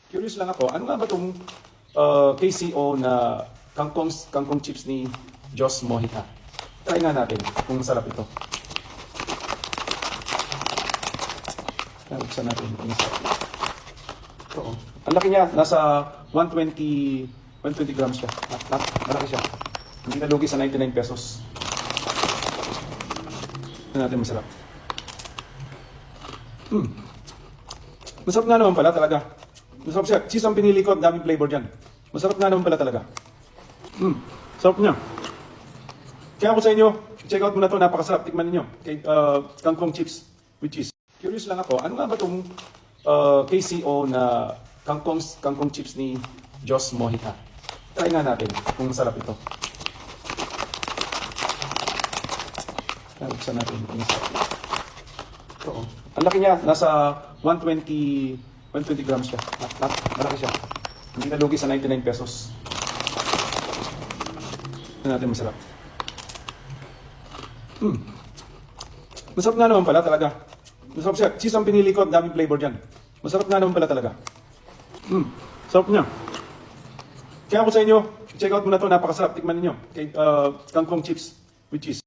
Curious lang ako, ano nga ba itong KCO na kangkong chips ni Jos Mojica? Try nga natin kung masarap ito. Buksan natin kung masarap. Ito, oh. Ang laki niya, nasa 120 grams siya. Malaki siya. Hindi na lugi sa 99 pesos. Ito natin masarap. Masarap nga naman pala talaga. Masarap siya. Cheese ang pinili ko, daming flavor dyan. Masarap nga naman pala talaga. Sarap niya. Kaya ako sa inyo, check out mo na ito, napakasarap. Tikman ninyo. Kangkong chips with cheese. Curious lang ako, ano nga ba itong KCO na kangkong chips ni Jos Mojica? Try nga natin kung masarap ito. Buksan natin kung masarap. Ito, oh. Ang laki niya, nasa 120 grams siya. Malaki siya. Hindi na lugi sa 99 pesos. Ito natin masarap. Masarap nga naman pala talaga. Masarap siya. Cheese ang pinili ko, daming flavor dyan. Masarap nga naman pala talaga. Sarap niya. Kaya ako sa inyo, check out mo na ito, napakasarap. Tikman ninyo. Kangkong chips with cheese.